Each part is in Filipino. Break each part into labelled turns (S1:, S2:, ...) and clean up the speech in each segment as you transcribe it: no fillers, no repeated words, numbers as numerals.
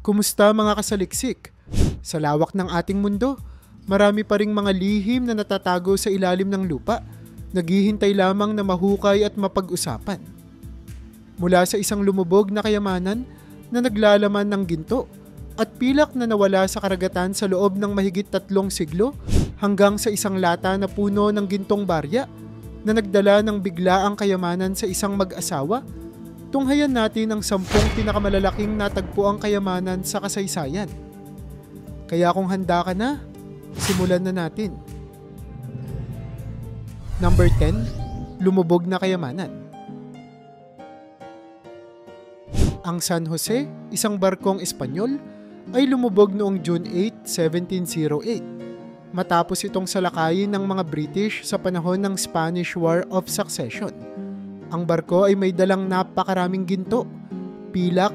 S1: Kumusta mga kasaliksik? Sa lawak ng ating mundo, marami pa ring mga lihim na natatago sa ilalim ng lupa, naghihintay lamang na mahukay at mapag-usapan. Mula sa isang lumubog na kayamanan na naglalaman ng ginto at pilak na nawala sa karagatan sa loob ng mahigit 3 siglo hanggang sa isang lata na puno ng gintong barya na nagdala ng biglaang kayamanan sa isang mag-asawa, tunghayan natin ang 10 pinakamalalaking natagpuang kayamanan sa kasaysayan. Kaya kung handa ka na, simulan na natin. Number 10, lumubog na kayamanan. Ang San Jose, isang barkong Espanyol, ay lumubog noong June 8, 1708. Matapos itong salakayin ng mga British sa panahon ng Spanish War of Succession. Ang barko ay may dalang napakaraming ginto, pilak,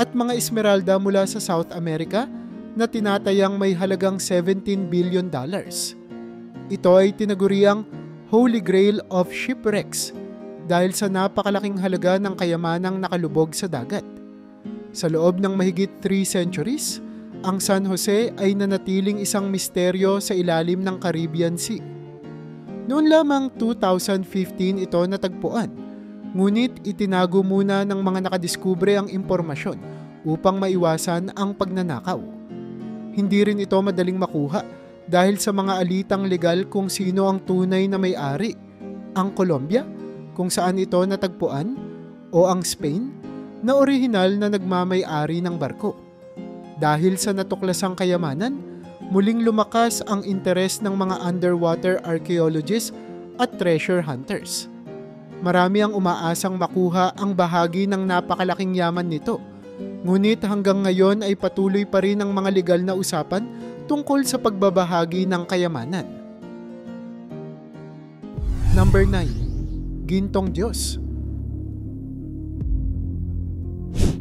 S1: at mga esmeralda mula sa South America na tinatayang may halagang $17 billion. Ito ay tinaguriang Holy Grail of Shipwrecks dahil sa napakalaking halaga ng kayamanang nakalubog sa dagat. Sa loob ng mahigit 3 centuries, ang San Jose ay nanatiling isang misteryo sa ilalim ng Caribbean Sea. Noon lamang 2015 ito natagpuan, ngunit itinago muna ng mga nakadiskubre ang impormasyon upang maiwasan ang pagnanakaw. Hindi rin ito madaling makuha dahil sa mga alitang legal kung sino ang tunay na may-ari, ang Colombia, kung saan ito natagpuan, o ang Spain, na orihinal na nagmamay-ari ng barko. Dahil sa natuklasang kayamanan, muling lumakas ang interes ng mga underwater archaeologists at treasure hunters. Marami ang umaasang makuha ang bahagi ng napakalaking yaman nito. Ngunit hanggang ngayon ay patuloy pa rin ang mga legal na usapan tungkol sa pagbabahagi ng kayamanan. Number 9. Gintong Diyos.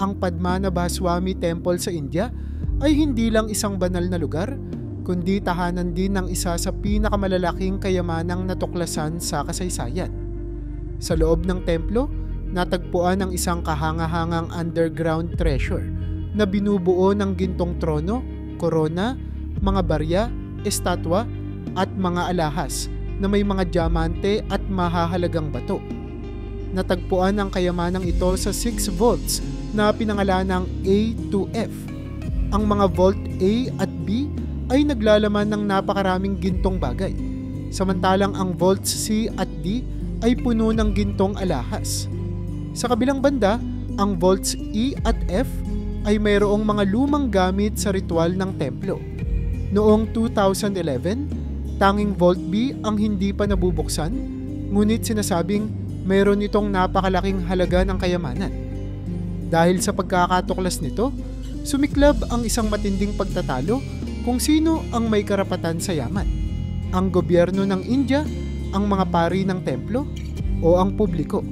S1: Ang Padmanabhaswamy Temple sa India ay hindi lang isang banal na lugar, kundi tahanan din ng isa sa pinakamalalaking kayamanang natuklasan sa kasaysayan. Sa loob ng templo, natagpuan ang isang kahanga-hangang underground treasure na binubuo ng gintong trono, korona, mga barya, estatwa, at mga alahas na may mga diamante at mahahalagang bato. Natagpuan ang kayamanang ito sa 6 vaults na pinangalanang A to F. Ang mga Vault A at B ay naglalaman ng napakaraming gintong bagay, samantalang ang Vaults C at D ay puno ng gintong alahas. Sa kabilang banda, ang Vaults E at F ay mayroong mga lumang gamit sa ritual ng templo. Noong 2011, tanging Vault B ang hindi pa nabubuksan, ngunit sinasabing mayroon itong napakalaking halaga ng kayamanan. Dahil sa pagkakatuklas nito, sumiklab ang isang matinding pagtatalo kung sino ang may karapatan sa yaman. Ang gobyerno ng India, ang mga pari ng templo, o ang publiko.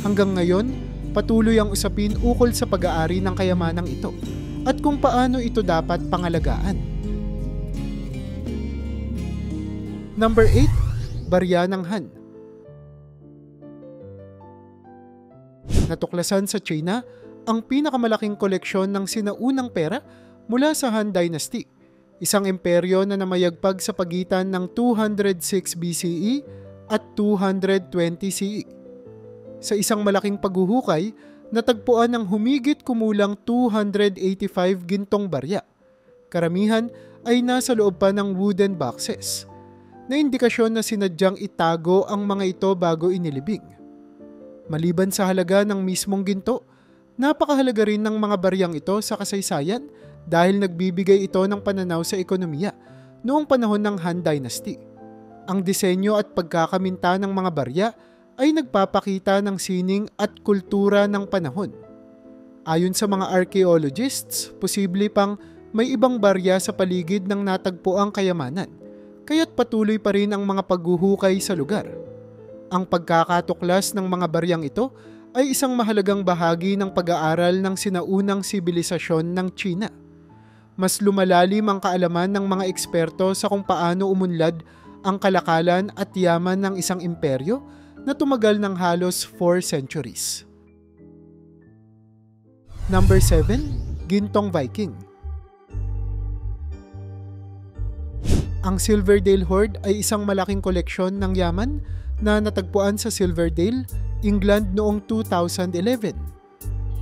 S1: Hanggang ngayon, patuloy ang usapin ukol sa pag-aari ng kayamanang ito at kung paano ito dapat pangalagaan. Number 8. Barya ng Han. Natuklasan sa China ang pinakamalaking koleksyon ng sinaunang pera mula sa Han Dynasty, isang imperyo na namayagpag sa pagitan ng 206 BCE at 220 CE. Sa isang malaking paghuhukay, natagpuan ang humigit kumulang 285 gintong barya. Karamihan ay nasa loob pa ng wooden boxes, na indikasyon na sinadyang itago ang mga ito bago inilibing. Maliban sa halaga ng mismong ginto, napakahalaga rin ng mga baryang ito sa kasaysayan dahil nagbibigay ito ng pananaw sa ekonomiya noong panahon ng Han Dynasty. Ang disenyo at pagkakaminta ng mga barya ay nagpapakita ng sining at kultura ng panahon. Ayon sa mga archaeologists, posible pang may ibang barya sa paligid ng natagpuang kayamanan, kaya't patuloy pa rin ang mga paghuhukay sa lugar. Ang pagkakatuklas ng mga baryang ito ay isang mahalagang bahagi ng pag-aaral ng sinaunang sibilisasyon ng China. Mas lumalalim ang kaalaman ng mga eksperto sa kung paano umunlad ang kalakalan at yaman ng isang imperyo na tumagal ng halos 4 centuries. Number 7. gintong Viking. Ang Silverdale Hoard ay isang malaking koleksyon ng yaman na natagpuan sa Silverdale, England noong 2011.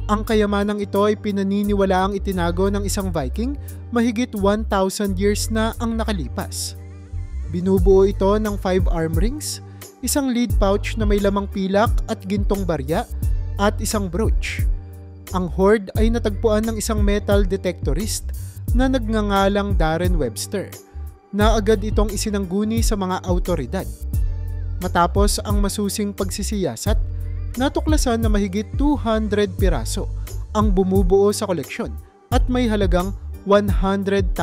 S1: Ang kayamanang ito ay pinaniniwalaang itinago ng isang Viking mahigit 1,000 years na ang nakalipas. Binubuo ito ng 5 arm rings, isang lead pouch na may lamang pilak at gintong barya, at isang brooch. Ang hoard ay natagpuan ng isang metal detectorist na nagngangalang Darren Webster, na agad itong isinangguni sa mga awtoridad. Matapos ang masusing pagsisiyasat, natuklasan na mahigit 200 piraso ang bumubuo sa koleksyon at may halagang $100,000.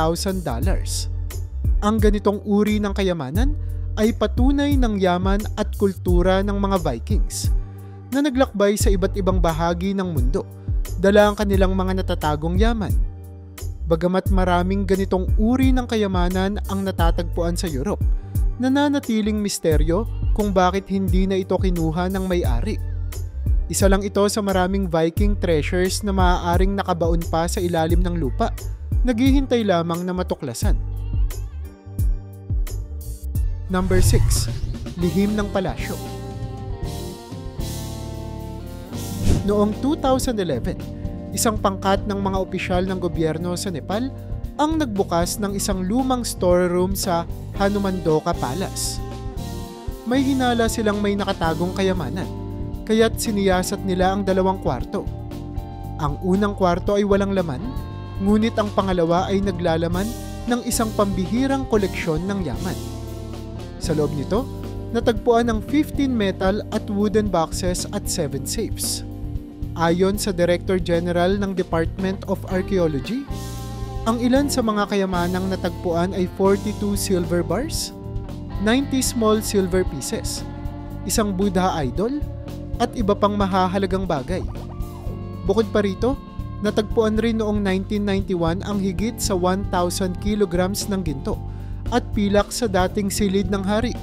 S1: Ang ganitong uri ng kayamanan ay patunay ng yaman at kultura ng mga Vikings na naglakbay sa iba't ibang bahagi ng mundo, dala ang kanilang mga natatagong yaman. Bagamat maraming ganitong uri ng kayamanan ang natatagpuan sa Europe, nananatiling misteryo kung bakit hindi na ito kinuha ng may-ari. Isa lang ito sa maraming Viking treasures na maaaring nakabaon pa sa ilalim ng lupa, naghihintay lamang na matuklasan. Number 6. Lihim ng palasyo. Noong 2011, isang pangkat ng mga opisyal ng gobyerno sa Nepal ang nagbukas ng isang lumang storeroom sa Hanumandoka Palace. May hinala silang may nakatagong kayamanan, kaya't siniyasat nila ang 2 kwarto. Ang unang kwarto ay walang laman, ngunit ang pangalawa ay naglalaman ng isang pambihirang koleksyon ng yaman. Sa loob nito, natagpuan ang 15 metal at wooden boxes at 7 safes. Ayon sa Director General ng Department of Archaeology, ang ilan sa mga kayamanang natagpuan ay 42 silver bars, 90 small silver pieces, isang Buddha idol, at iba pang mahahalagang bagay. Bukod pa rito, natagpuan rin noong 1991 ang higit sa 1,000 kilograms ng ginto at pilak sa dating silid ng hari.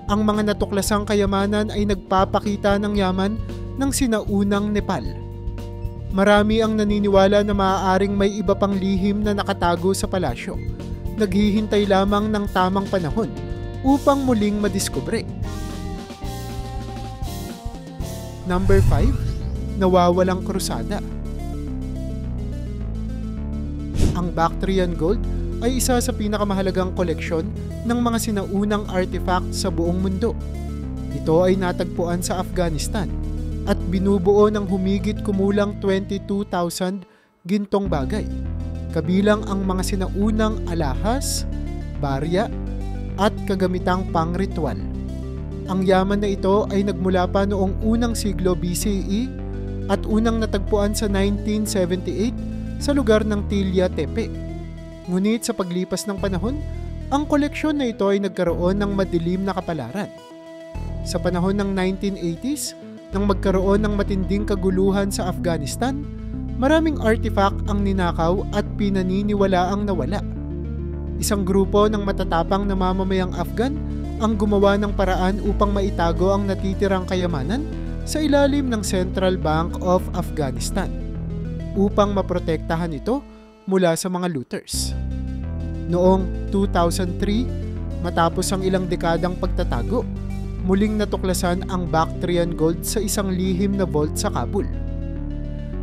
S1: Ang mga natuklasang kayamanan ay nagpapakita ng yaman ng sinaunang Nepal. Marami ang naniniwala na maaaring may iba pang lihim na nakatago sa palasyo, naghihintay lamang ng tamang panahon upang muling madiskubre. Number 5. Nawawalang krusada. Ang Bactrian Gold ay isa sa pinakamahalagang koleksyon ng mga sinaunang artifact sa buong mundo. Ito ay natagpuan sa Afghanistan at binubuo ng humigit kumulang 22,000 gintong bagay, kabilang ang mga sinaunang alahas, barya, at kagamitang pang-ritual. Ang yaman na ito ay nagmula pa noong unang siglo BCE at unang natagpuan sa 1978 sa lugar ng Tilya Tepe. Ngunit sa paglipas ng panahon, ang koleksyon na ito ay nagkaroon ng madilim na kapalaran. Sa panahon ng 1980s, nang magkaroon ng matinding kaguluhan sa Afghanistan, maraming artifact ang ninakaw at pinaniniwalaang nawala. Isang grupo ng matatapang na mamamayang Afghan ang gumawa ng paraan upang maitago ang natitirang kayamanan sa ilalim ng Central Bank of Afghanistan upang maprotektahan ito mula sa mga looters. Noong 2003, matapos ang ilang dekadang pagtatago, muling natuklasan ang Bactrian Gold sa isang lihim na vault sa Kabul.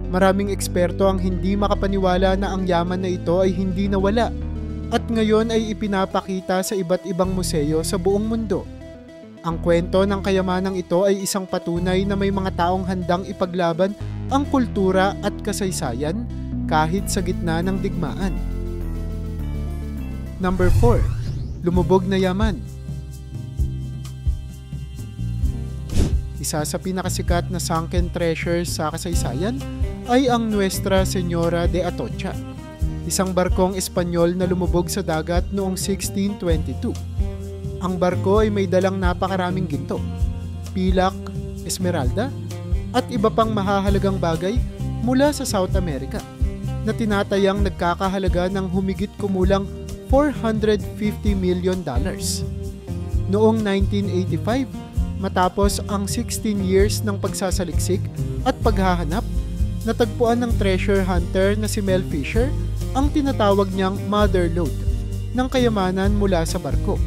S1: Maraming eksperto ang hindi makapaniwala na ang yaman na ito ay hindi nawala at ngayon ay ipinapakita sa iba't ibang museo sa buong mundo. Ang kwento ng kayamanang ito ay isang patunay na may mga taong handang ipaglaban ang kultura at kasaysayan kahit sa gitna ng digmaan. Number 4. Lumubog na yaman. Isa sa pinakasikat na sunken treasures sa kasaysayan ay ang Nuestra Señora de Atocha, isang barkong Espanyol na lumubog sa dagat noong 1622. Ang barko ay may dalang napakaraming ginto, pilak, esmeralda, at iba pang mahahalagang bagay mula sa South America na tinatayang nagkakahalaga ng humigit kumulang $450 million. Noong 1985, matapos ang 16 years ng pagsasaliksik at paghahanap, natagpuan ng treasure hunter na si Mel Fisher ang tinatawag niyang mother lode ng kayamanan mula sa barko.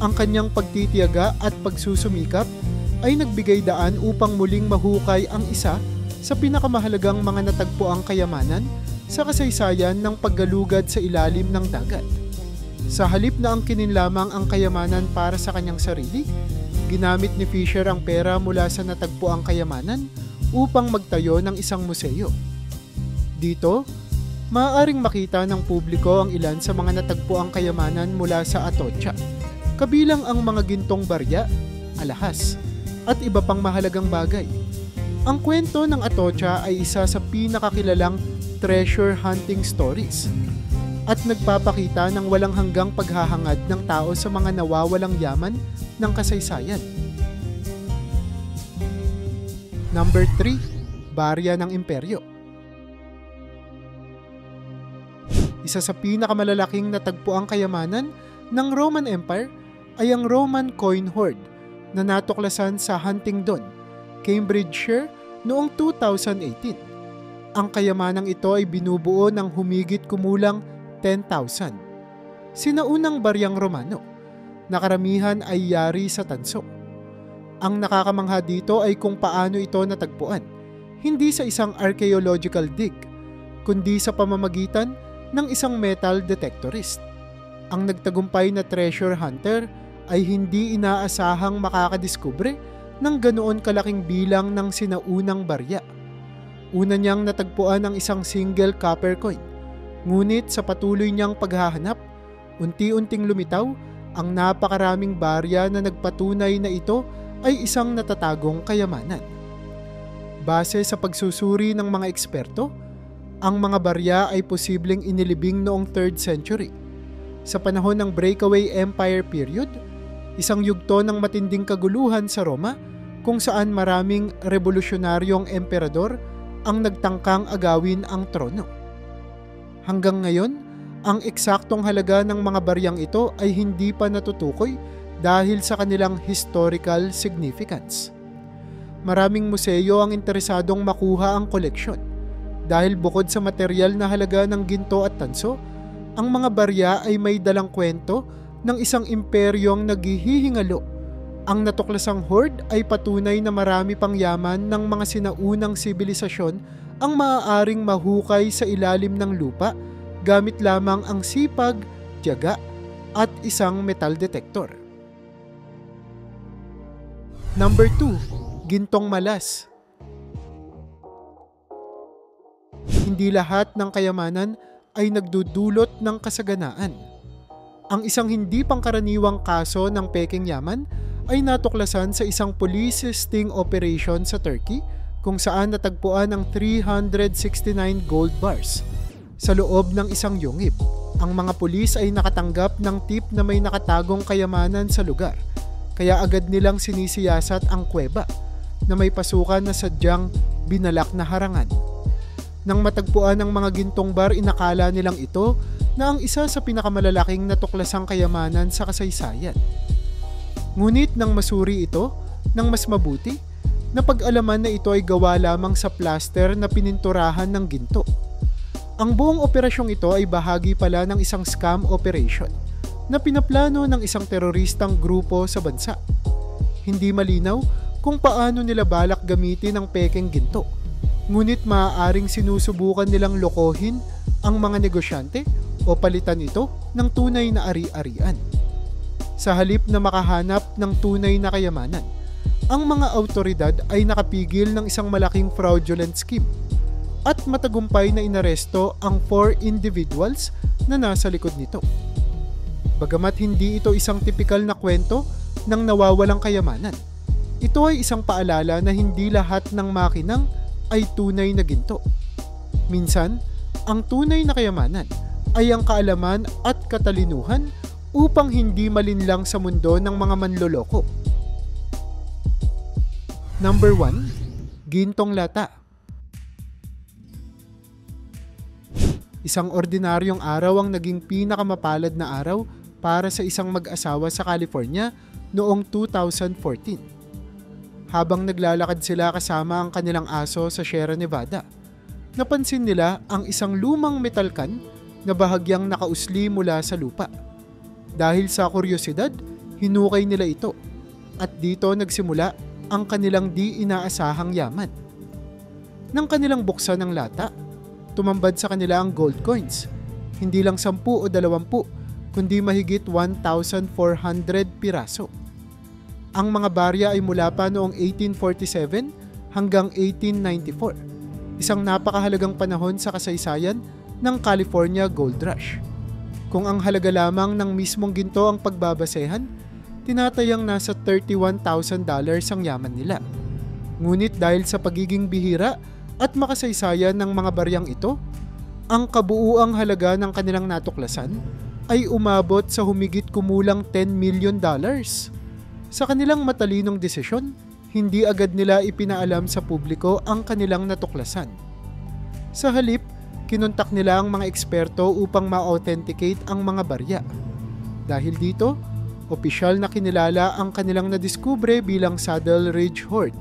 S1: Ang kanyang pagtitiyaga at pagsusumikap ay nagbigay daan upang muling mahukay ang isa sa pinakamahalagang mga natagpuang kayamanan sa kasaysayan ng paggalugad sa ilalim ng dagat. Sa halip na angkinin lamang ang kayamanan para sa kanyang sarili, ginamit ni Fisher ang pera mula sa natagpuang kayamanan upang magtayo ng isang museo. Dito, maaaring makita ng publiko ang ilan sa mga natagpuang kayamanan mula sa Atocha, kabilang ang mga gintong barya, alahas, at iba pang mahalagang bagay. Ang kwento ng Atocha ay isa sa pinakakilalang treasure hunting stories at nagpapakita ng walang hanggang paghahangad ng tao sa mga nawawalang yaman ng kasaysayan. Number 3. Barya ng Imperyo. Isa sa pinakamalalaking natagpuang kayamanan ng Roman Empire ay ang Roman coin hoard na natuklasan sa Huntingdon, Cambridgeshire noong 2018. Ang kayamanang ito ay binubuo ng humigit kumulang 10,000. Sinaunang baryang Romano, na karamihan ay yari sa tanso. Ang nakakamangha dito ay kung paano ito natagpuan, hindi sa isang archaeological dig, kundi sa pamamagitan ng isang metal detectorist. Ang nagtagumpay na treasure hunter ay hindi inaasahang makakadiskubre ng ganoon kalaking bilang ng sinaunang barya. Una niyang natagpuan ang isang single copper coin, ngunit sa patuloy niyang paghahanap, unti-unting lumitaw ang napakaraming barya na nagpatunay na ito ay isang natatagong kayamanan. Base sa pagsusuri ng mga eksperto, ang mga barya ay posibleng inilibing noong 3rd century. Sa panahon ng Breakaway Empire period, isang yugto ng matinding kaguluhan sa Roma kung saan maraming revolusyonaryong emperador ang nagtangkang agawin ang trono. Hanggang ngayon, ang eksaktong halaga ng mga baryang ito ay hindi pa natutukoy dahil sa kanilang historical significance. Maraming museo ang interesadong makuha ang koleksyon dahil bukod sa material na halaga ng ginto at tanso, ang mga barya ay may dalang kwento ng isang imperyong naghihingalo. Ang natuklasang hoard ay patunay na marami pang yaman ng mga sinaunang sibilisasyon ang maaaring mahukay sa ilalim ng lupa gamit lamang ang sipag, tiyaga, at isang metal detector. Number 2. Gintong malas. Hindi lahat ng kayamanan ay nagdudulot ng kasaganaan. Ang isang hindi pangkaraniwang kaso ng peking yaman ay natuklasan sa isang police sting operation sa Turkey kung saan natagpuan ang 369 gold bars sa loob ng isang yungib. Ang mga pulis ay nakatanggap ng tip na may nakatagong kayamanan sa lugar, kaya agad nilang sinisiyasat ang kuweba na may pasukan na sadyang binalak na harangan. Nang matagpuan ng mga gintong bar, inakala nilang ito na ang isa sa pinakamalalaking natuklasang kayamanan sa kasaysayan. Ngunit nang masuri ito ng mas mabuti, napag-alaman na ito ay gawa lamang sa plaster na pininturahan ng ginto. Ang buong operasyong ito ay bahagi pala ng isang scam operation na pinaplano ng isang teroristang grupo sa bansa. Hindi malinaw kung paano nila balak gamitin ang pekeng ginto, ngunit maaaring sinusubukan nilang lokohin ang mga negosyante o palitan ito ng tunay na ari-arian. Sa halip na makahanap ng tunay na kayamanan, ang mga awtoridad ay nakapigil ng isang malaking fraudulent scheme at matagumpay na inaresto ang 4 individuals na nasa likod nito. Bagamat hindi ito isang tipikal na kwento ng nawawalang kayamanan, ito ay isang paalala na hindi lahat ng makinang ay tunay na ginto. Minsan, ang tunay na kayamanan ay ang kaalaman at katalinuhan upang hindi malinlang sa mundo ng mga manloloko. Number 1. Gintong lata. Isang ordinaryong araw ang naging pinakamapalad na araw para sa isang mag-asawa sa California noong 2014. Habang naglalakad sila kasama ang kanilang aso sa Sierra Nevada, napansin nila ang isang lumang metal can na bahagyang nakausli mula sa lupa. Dahil sa kuryosidad, hinukay nila ito at dito nagsimula ang kanilang di inaasahang yaman. Nang kanilang buksan ang lata, tumambad sa kanila ang gold coins. Hindi lang 10 o 20, kundi mahigit 1,400 piraso. Ang mga barya ay mula pa noong 1847 hanggang 1894, isang napakahalagang panahon sa kasaysayan ng California Gold Rush. Kung ang halaga lamang ng mismong ginto ang pagbabasehan, tinatayang nasa $31,000 ang yaman nila. Ngunit dahil sa pagiging bihira at makasaysayan ng mga baryang ito, ang kabuuang halaga ng kanilang natuklasan ay umabot sa humigit kumulang $10 million. Sa kanilang matalinong desisyon, hindi agad nila ipinaalam sa publiko ang kanilang natuklasan. Sa halip, kinontak nila ang mga eksperto upang ma-authenticate ang mga barya. Dahil dito, opisyal na kinilala ang kanilang nadiskubre bilang Saddle Ridge Hoard,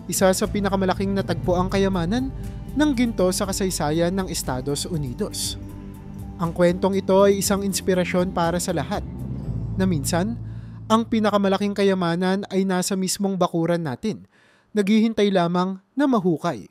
S1: isa sa pinakamalaking natagpuang kayamanan ng ginto sa kasaysayan ng Estados Unidos. Ang kwentong ito ay isang inspirasyon para sa lahat, na minsan, ang pinakamalaking kayamanan ay nasa mismong bakuran natin, naghihintay lamang na mahukay.